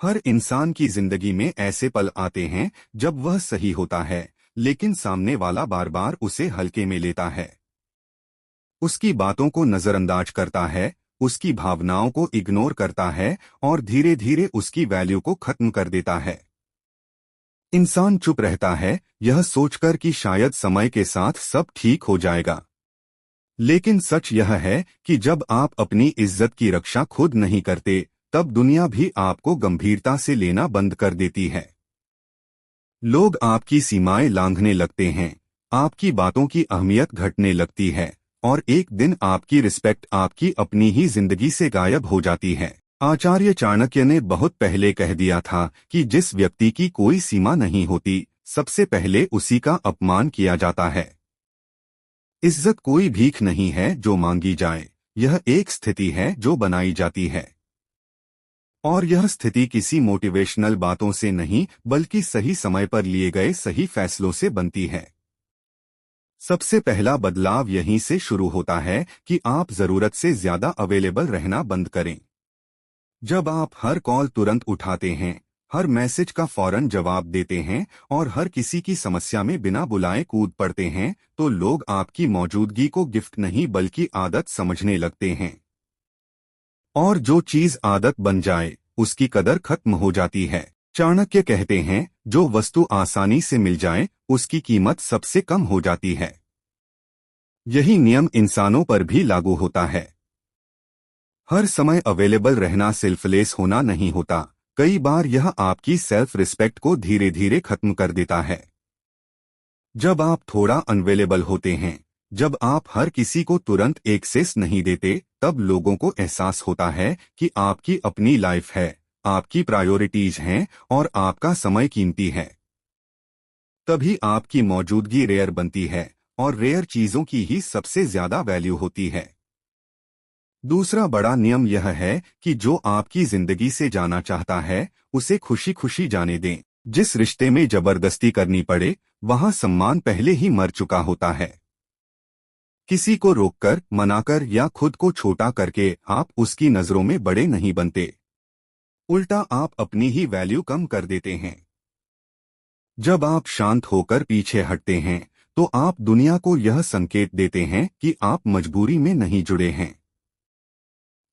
हर इंसान की जिंदगी में ऐसे पल आते हैं जब वह सही होता है, लेकिन सामने वाला बार बार उसे हल्के में लेता है। उसकी बातों को नजरअंदाज करता है, उसकी भावनाओं को इग्नोर करता है और धीरे धीरे उसकी वैल्यू को खत्म कर देता है। इंसान चुप रहता है, यह सोचकर कि शायद समय के साथ सब ठीक हो जाएगा। लेकिन सच यह है कि जब आप अपनी इज्जत की रक्षा खुद नहीं करते, तब दुनिया भी आपको गंभीरता से लेना बंद कर देती है। लोग आपकी सीमाएं लांघने लगते हैं, आपकी बातों की अहमियत घटने लगती है और एक दिन आपकी रिस्पेक्ट आपकी अपनी ही जिंदगी से गायब हो जाती है। आचार्य चाणक्य ने बहुत पहले कह दिया था कि जिस व्यक्ति की कोई सीमा नहीं होती, सबसे पहले उसी का अपमान किया जाता है। इज्जत कोई भीख नहीं है जो मांगी जाए, यह एक स्थिति है जो बनाई जाती है। और यह स्थिति किसी मोटिवेशनल बातों से नहीं, बल्कि सही समय पर लिए गए सही फैसलों से बनती है। सबसे पहला बदलाव यहीं से शुरू होता है कि आप जरूरत से ज्यादा अवेलेबल रहना बंद करें। जब आप हर कॉल तुरंत उठाते हैं, हर मैसेज का फौरन जवाब देते हैं और हर किसी की समस्या में बिना बुलाए कूद पड़ते हैं, तो लोग आपकी मौजूदगी को गिफ्ट नहीं बल्कि आदत समझने लगते हैं। और जो चीज आदत बन जाए, उसकी कदर खत्म हो जाती है। चाणक्य कहते हैं, जो वस्तु आसानी से मिल जाए, उसकी कीमत सबसे कम हो जाती है। यही नियम इंसानों पर भी लागू होता है। हर समय अवेलेबल रहना सेल्फलेस होना नहीं होता, कई बार यह आपकी सेल्फ रिस्पेक्ट को धीरे धीरे खत्म कर देता है। जब आप थोड़ा अनवेलेबल होते हैं, जब आप हर किसी को तुरंत एक्सेस नहीं देते, तब लोगों को एहसास होता है कि आपकी अपनी लाइफ है, आपकी प्रायोरिटीज हैं और आपका समय कीमती है। तभी आपकी मौजूदगी रेयर बनती है और रेयर चीजों की ही सबसे ज्यादा वैल्यू होती है। दूसरा बड़ा नियम यह है कि जो आपकी जिंदगी से जाना चाहता है, उसे खुशी खुशी जाने दें। जिस रिश्ते में जबरदस्ती करनी पड़े, वहां सम्मान पहले ही मर चुका होता है। किसी को रोककर, मनाकर या खुद को छोटा करके आप उसकी नजरों में बड़े नहीं बनते। उल्टा आप अपनी ही वैल्यू कम कर देते हैं। जब आप शांत होकर पीछे हटते हैं, तो आप दुनिया को यह संकेत देते हैं कि आप मजबूरी में नहीं जुड़े हैं।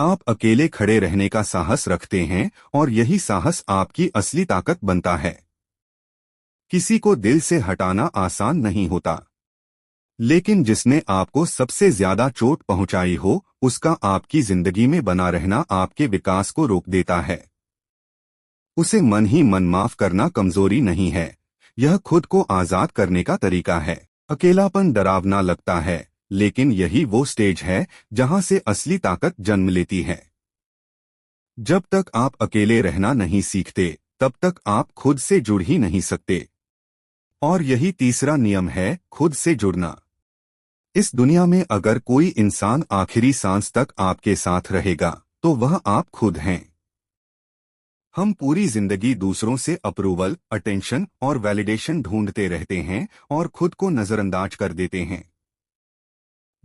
आप अकेले खड़े रहने का साहस रखते हैं और यही साहस आपकी असली ताकत बनता है। किसी को दिल से हटाना आसान नहीं होता, लेकिन जिसने आपको सबसे ज्यादा चोट पहुंचाई हो, उसका आपकी जिंदगी में बना रहना आपके विकास को रोक देता है। उसे मन ही मन माफ करना कमजोरी नहीं है, यह खुद को आजाद करने का तरीका है। अकेलापन डरावना लगता है, लेकिन यही वो स्टेज है जहां से असली ताकत जन्म लेती है। जब तक आप अकेले रहना नहीं सीखते, तब तक आप खुद से जुड़ ही नहीं सकते। और यही तीसरा नियम है, खुद से जुड़ना। इस दुनिया में अगर कोई इंसान आखिरी सांस तक आपके साथ रहेगा, तो वह आप खुद हैं। हम पूरी जिंदगी दूसरों से अप्रूवल, अटेंशन और वैलिडेशन ढूंढते रहते हैं और खुद को नजरअंदाज कर देते हैं।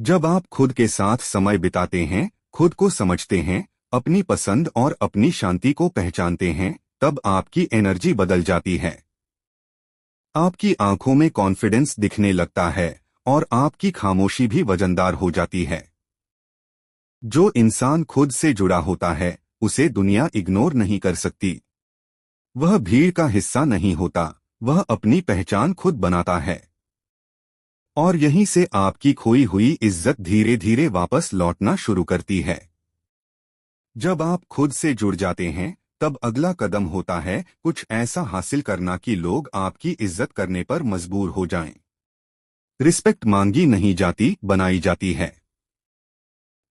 जब आप खुद के साथ समय बिताते हैं, खुद को समझते हैं, अपनी पसंद और अपनी शांति को पहचानते हैं, तब आपकी एनर्जी बदल जाती है। आपकी आंखों में कॉन्फिडेंस दिखने लगता है और आपकी खामोशी भी वजनदार हो जाती है। जो इंसान खुद से जुड़ा होता है, उसे दुनिया इग्नोर नहीं कर सकती। वह भीड़ का हिस्सा नहीं होता, वह अपनी पहचान खुद बनाता है। और यहीं से आपकी खोई हुई इज्जत धीरे धीरे वापस लौटना शुरू करती है। जब आप खुद से जुड़ जाते हैं, तब अगला कदम होता है कुछ ऐसा हासिल करना कि लोग आपकी इज्जत करने पर मजबूर हो जाएं। रिस्पेक्ट मांगी नहीं जाती, बनाई जाती है।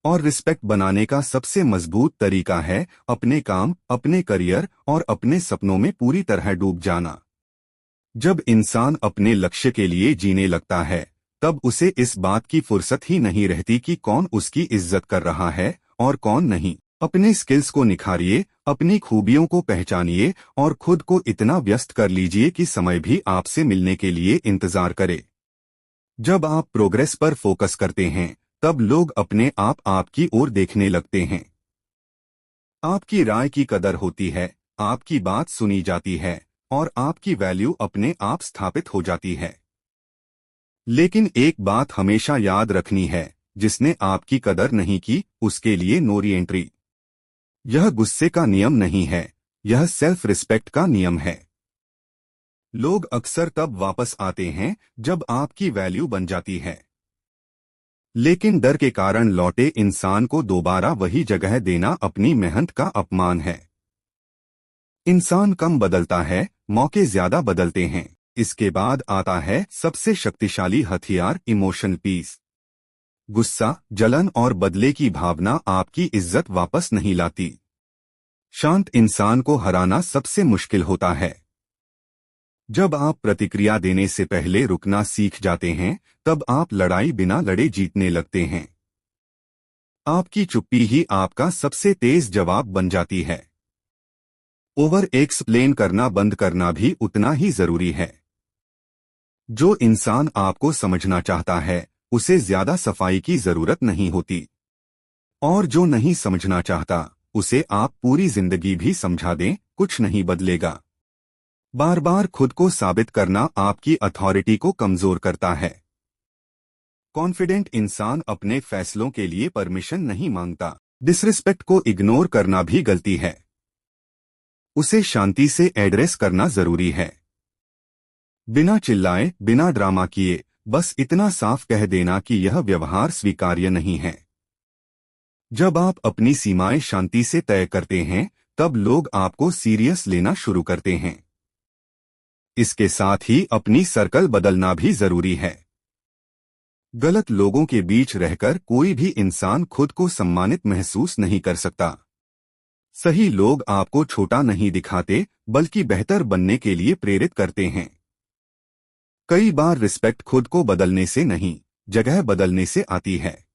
और रिस्पेक्ट बनाने का सबसे मजबूत तरीका है अपने काम, अपने करियर और अपने सपनों में पूरी तरह डूब जाना। जब इंसान अपने लक्ष्य के लिए जीने लगता है, तब उसे इस बात की फुर्सत ही नहीं रहती कि कौन उसकी इज्जत कर रहा है और कौन नहीं। अपने स्किल्स को निखारिए, अपनी खूबियों को पहचानिए और खुद को इतना व्यस्त कर लीजिए कि समय भी आपसे मिलने के लिए इंतजार करे। जब आप प्रोग्रेस पर फोकस करते हैं, तब लोग अपने आप आपकी ओर देखने लगते हैं। आपकी राय की कदर होती है, आपकी बात सुनी जाती है और आपकी वैल्यू अपने आप स्थापित हो जाती है। लेकिन एक बात हमेशा याद रखनी है, जिसने आपकी कदर नहीं की उसके लिए नो री एंट्री। यह गुस्से का नियम नहीं है, यह सेल्फ रिस्पेक्ट का नियम है। लोग अक्सर तब वापस आते हैं जब आपकी वैल्यू बन जाती है, लेकिन डर के कारण लौटे इंसान को दोबारा वही जगह देना अपनी मेहनत का अपमान है। इंसान कम बदलता है, मौके ज्यादा बदलते हैं। इसके बाद आता है सबसे शक्तिशाली हथियार, इमोशनल पीस। गुस्सा, जलन और बदले की भावना आपकी इज्जत वापस नहीं लाती। शांत इंसान को हराना सबसे मुश्किल होता है। जब आप प्रतिक्रिया देने से पहले रुकना सीख जाते हैं, तब आप लड़ाई बिना लड़े जीतने लगते हैं। आपकी चुप्पी ही आपका सबसे तेज जवाब बन जाती है। ओवर एक्सप्लेन करना बंद करना भी उतना ही जरूरी है। जो इंसान आपको समझना चाहता है, उसे ज्यादा सफाई की जरूरत नहीं होती, और जो नहीं समझना चाहता, उसे आप पूरी जिंदगी भी समझा दें, कुछ नहीं बदलेगा। बार बार खुद को साबित करना आपकी अथॉरिटी को कमजोर करता है। कॉन्फिडेंट इंसान अपने फैसलों के लिए परमिशन नहीं मांगता। डिसरिस्पेक्ट को इग्नोर करना भी गलती है, उसे शांति से एड्रेस करना जरूरी है। बिना चिल्लाए, बिना ड्रामा किए, बस इतना साफ कह देना कि यह व्यवहार स्वीकार्य नहीं है। जब आप अपनी सीमाएं शांति से तय करते हैं, तब लोग आपको सीरियस लेना शुरू करते हैं। इसके साथ ही अपनी सर्कल बदलना भी जरूरी है। गलत लोगों के बीच रहकर कोई भी इंसान खुद को सम्मानित महसूस नहीं कर सकता। सही लोग आपको छोटा नहीं दिखाते, बल्कि बेहतर बनने के लिए प्रेरित करते हैं। कई बार रिस्पेक्ट खुद को बदलने से नहीं, जगह बदलने से आती है।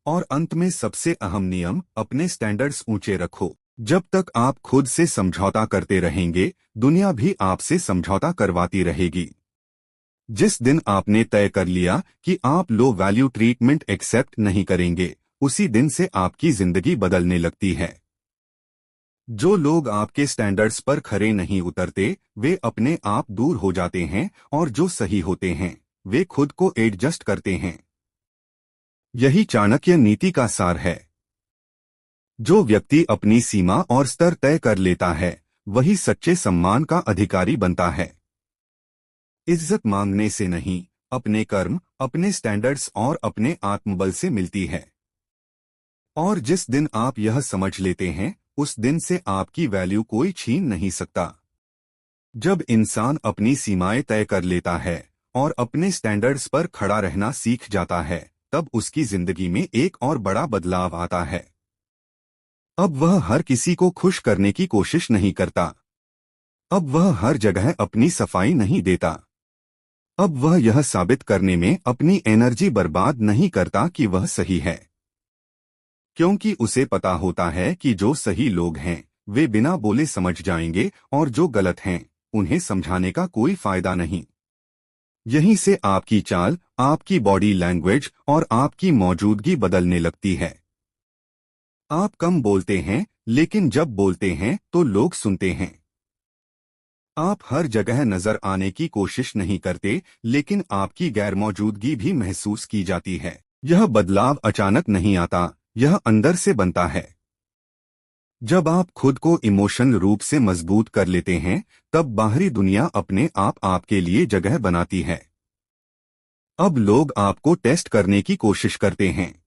और अंत में सबसे अहम नियम, अपने स्टैंडर्ड्स ऊंचे रखो। जब तक आप खुद से समझौता करते रहेंगे, दुनिया भी आपसे समझौता करवाती रहेगी। जिस दिन आपने तय कर लिया कि आप लो वैल्यू ट्रीटमेंट एक्सेप्ट नहीं करेंगे, उसी दिन से आपकी जिंदगी बदलने लगती है। जो लोग आपके स्टैंडर्ड्स पर खरे नहीं उतरते, वे अपने आप दूर हो जाते हैं, और जो सही होते हैं, वे खुद को एडजस्ट करते हैं। यही चाणक्य नीति का सार है। जो व्यक्ति अपनी सीमा और स्तर तय कर लेता है, वही सच्चे सम्मान का अधिकारी बनता है। इज्जत मांगने से नहीं, अपने कर्म, अपने स्टैंडर्ड्स और अपने आत्मबल से मिलती है। और जिस दिन आप यह समझ लेते हैं, उस दिन से आपकी वैल्यू कोई छीन नहीं सकता। जब इंसान अपनी सीमाएं तय कर लेता है और अपने स्टैंडर्ड्स पर खड़ा रहना सीख जाता है, तब उसकी जिंदगी में एक और बड़ा बदलाव आता है। अब वह हर किसी को खुश करने की कोशिश नहीं करता। अब वह हर जगह अपनी सफाई नहीं देता। अब वह यह साबित करने में अपनी एनर्जी बर्बाद नहीं करता कि वह सही है, क्योंकि उसे पता होता है कि जो सही लोग हैं, वे बिना बोले समझ जाएंगे, और जो गलत हैं, उन्हें समझाने का कोई फायदा नहीं। यहीं से आपकी चाल, आपकी बॉडी लैंग्वेज और आपकी मौजूदगी बदलने लगती है। आप कम बोलते हैं, लेकिन जब बोलते हैं तो लोग सुनते हैं। आप हर जगह नजर आने की कोशिश नहीं करते, लेकिन आपकी गैरमौजूदगी भी महसूस की जाती है। यह बदलाव अचानक नहीं आता, यह अंदर से बनता है। जब आप खुद को इमोशनल रूप से मजबूत कर लेते हैं, तब बाहरी दुनिया अपने आप आपके लिए जगह बनाती है। अब लोग आपको टेस्ट करने की कोशिश करते हैं।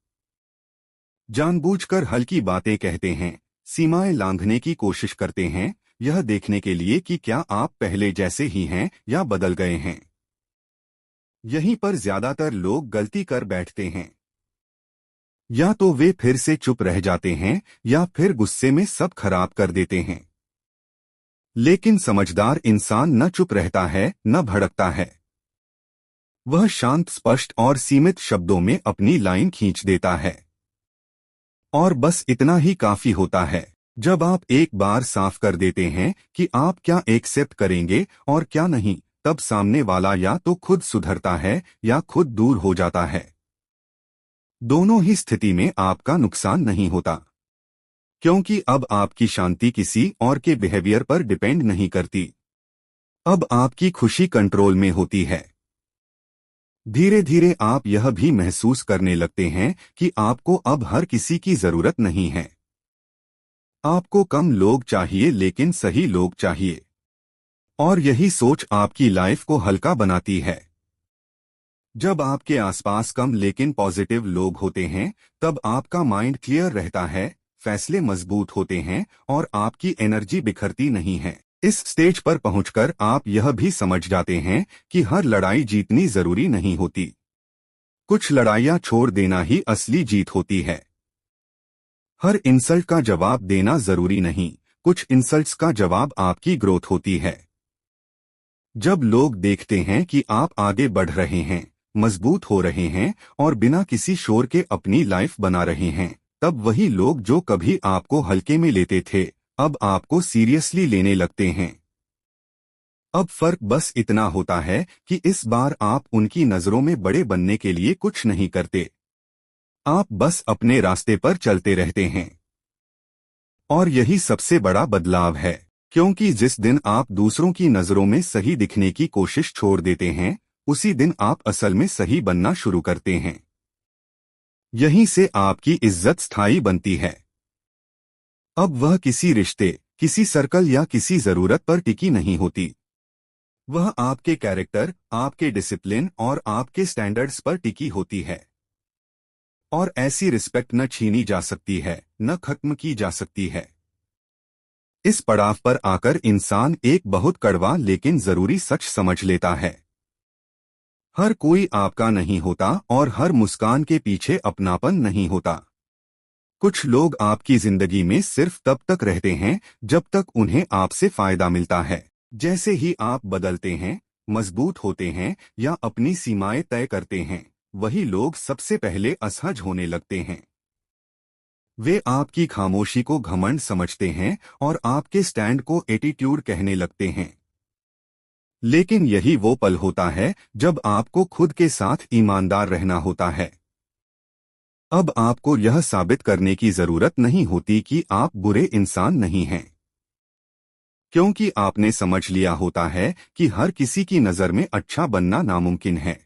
जानबूझकर हल्की बातें कहते हैं, सीमाएं लांघने की कोशिश करते हैं, यह देखने के लिए कि क्या आप पहले जैसे ही हैं या बदल गए हैं। यहीं पर ज्यादातर लोग गलती कर बैठते हैं। या तो वे फिर से चुप रह जाते हैं, या फिर गुस्से में सब खराब कर देते हैं। लेकिन समझदार इंसान न चुप रहता है, न भड़कता है। वह शांत, स्पष्ट और सीमित शब्दों में अपनी लाइन खींच देता है। और बस इतना ही काफी होता है। जब आप एक बार साफ कर देते हैं कि आप क्या एक्सेप्ट करेंगे और क्या नहीं, तब सामने वाला या तो खुद सुधरता है या खुद दूर हो जाता है। दोनों ही स्थिति में आपका नुकसान नहीं होता। क्योंकि अब आपकी शांति किसी और के बिहेवियर पर डिपेंड नहीं करती। अब आपकी खुशी कंट्रोल में होती है। धीरे धीरे आप यह भी महसूस करने लगते हैं कि आपको अब हर किसी की जरूरत नहीं है। आपको कम लोग चाहिए लेकिन सही लोग चाहिए। और यही सोच आपकी लाइफ को हल्का बनाती है। जब आपके आसपास कम लेकिन पॉजिटिव लोग होते हैं, तब आपका माइंड क्लियर रहता है, फैसले मजबूत होते हैं और आपकी एनर्जी बिखरती नहीं है। इस स्टेज पर पहुंचकर आप यह भी समझ जाते हैं कि हर लड़ाई जीतनी जरूरी नहीं होती। कुछ लड़ाइयां छोड़ देना ही असली जीत होती है। हर इंसल्ट का जवाब देना जरूरी नहीं, कुछ इंसल्ट्स का जवाब आपकी ग्रोथ होती है। जब लोग देखते हैं कि आप आगे बढ़ रहे हैं, मजबूत हो रहे हैं और बिना किसी शोर के अपनी लाइफ बना रहे हैं, तब वही लोग जो कभी आपको हल्के में लेते थे, अब आपको सीरियसली लेने लगते हैं। अब फर्क बस इतना होता है कि इस बार आप उनकी नजरों में बड़े बनने के लिए कुछ नहीं करते। आप बस अपने रास्ते पर चलते रहते हैं। और यही सबसे बड़ा बदलाव है, क्योंकि जिस दिन आप दूसरों की नजरों में सही दिखने की कोशिश छोड़ देते हैं, उसी दिन आप असल में सही बनना शुरू करते हैं। यहीं से आपकी इज्जत स्थायी बनती है। अब वह किसी रिश्ते, किसी सर्कल या किसी जरूरत पर टिकी नहीं होती। वह आपके कैरेक्टर, आपके डिसिप्लिन और आपके स्टैंडर्ड्स पर टिकी होती है। और ऐसी रिस्पेक्ट न छीनी जा सकती है, न खत्म की जा सकती है। इस पड़ाव पर आकर इंसान एक बहुत कड़वा लेकिन जरूरी सच समझ लेता है। हर कोई आपका नहीं होता और हर मुस्कान के पीछे अपनापन नहीं होता। कुछ लोग आपकी जिंदगी में सिर्फ तब तक रहते हैं जब तक उन्हें आपसे फायदा मिलता है। जैसे ही आप बदलते हैं, मजबूत होते हैं या अपनी सीमाएं तय करते हैं, वही लोग सबसे पहले असहज होने लगते हैं। वे आपकी खामोशी को घमंड समझते हैं और आपके स्टैंड को एटीट्यूड कहने लगते हैं। लेकिन यही वो पल होता है जब आपको खुद के साथ ईमानदार रहना होता है। अब आपको यह साबित करने की जरूरत नहीं होती कि आप बुरे इंसान नहीं हैं, क्योंकि आपने समझ लिया होता है कि हर किसी की नजर में अच्छा बनना नामुमकिन है।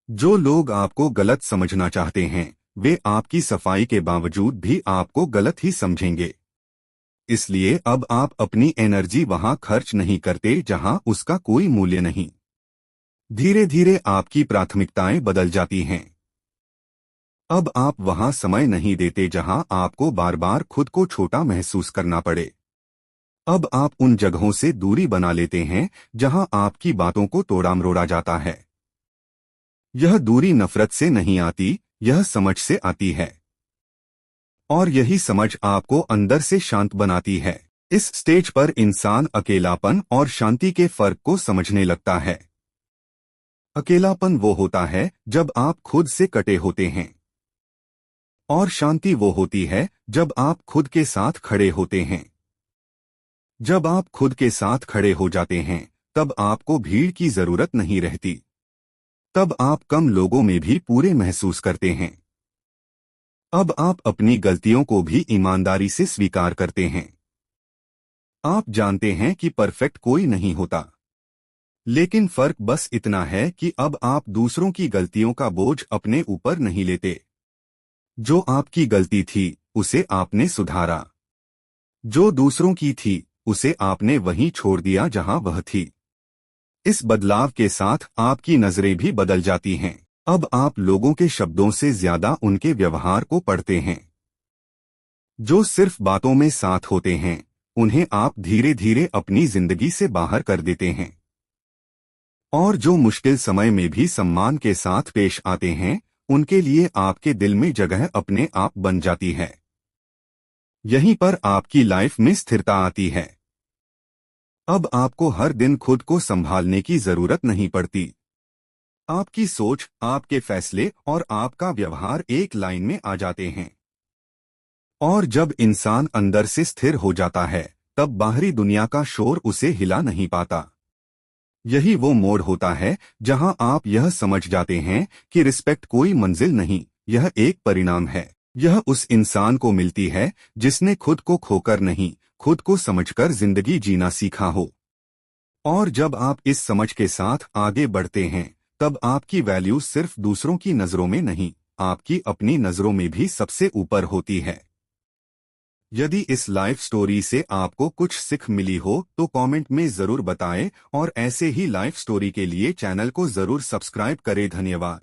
जो लोग आपको गलत समझना चाहते हैं, वे आपकी सफाई के बावजूद भी आपको गलत ही समझेंगे। इसलिए अब आप अपनी एनर्जी वहां खर्च नहीं करते जहां उसका कोई मूल्य नहीं। धीरे धीरे आपकी प्राथमिकताएं बदल जाती हैं। अब आप वहां समय नहीं देते जहां आपको बार बार खुद को छोटा महसूस करना पड़े। अब आप उन जगहों से दूरी बना लेते हैं जहां आपकी बातों को तोड़ा मरोड़ा जाता है। यह दूरी नफरत से नहीं आती, यह समझ से आती है। और यही समझ आपको अंदर से शांत बनाती है। इस स्टेज पर इंसान अकेलापन और शांति के फर्क को समझने लगता है। अकेलापन वो होता है जब आप खुद से कटे होते हैं, और शांति वो होती है जब आप खुद के साथ खड़े होते हैं। जब आप खुद के साथ खड़े हो जाते हैं, तब आपको भीड़ की जरूरत नहीं रहती। तब आप कम लोगों में भी पूरे महसूस करते हैं। अब आप अपनी गलतियों को भी ईमानदारी से स्वीकार करते हैं। आप जानते हैं कि परफेक्ट कोई नहीं होता, लेकिन फर्क बस इतना है कि अब आप दूसरों की गलतियों का बोझ अपने ऊपर नहीं लेते। जो आपकी गलती थी, उसे आपने सुधारा। जो दूसरों की थी, उसे आपने वहीं छोड़ दिया जहां वह थी। इस बदलाव के साथ आपकी नजरें भी बदल जाती हैं। अब आप लोगों के शब्दों से ज्यादा उनके व्यवहार को पढ़ते हैं। जो सिर्फ बातों में साथ होते हैं, उन्हें आप धीरे धीरे अपनी जिंदगी से बाहर कर देते हैं। और जो मुश्किल समय में भी सम्मान के साथ पेश आते हैं, उनके लिए आपके दिल में जगह अपने आप बन जाती है। यहीं पर आपकी लाइफ में स्थिरता आती है। अब आपको हर दिन खुद को संभालने की जरूरत नहीं पड़ती। आपकी सोच, आपके फैसले और आपका व्यवहार एक लाइन में आ जाते हैं। और जब इंसान अंदर से स्थिर हो जाता है, तब बाहरी दुनिया का शोर उसे हिला नहीं पाता। यही वो मोड़ होता है जहां आप यह समझ जाते हैं कि रिस्पेक्ट कोई मंजिल नहीं, यह एक परिणाम है। यह उस इंसान को मिलती है जिसने खुद को खोकर नहीं, खुद को समझकर जिंदगी जीना सीखा हो। और जब आप इस समझ के साथ आगे बढ़ते हैं, तब आपकी वैल्यू सिर्फ दूसरों की नज़रों में नहीं, आपकी अपनी नज़रों में भी सबसे ऊपर होती है। यदि इस लाइफ स्टोरी से आपको कुछ सीख मिली हो तो कमेंट में ज़रूर बताएं और ऐसे ही लाइफ स्टोरी के लिए चैनल को ज़रूर सब्सक्राइब करें। धन्यवाद।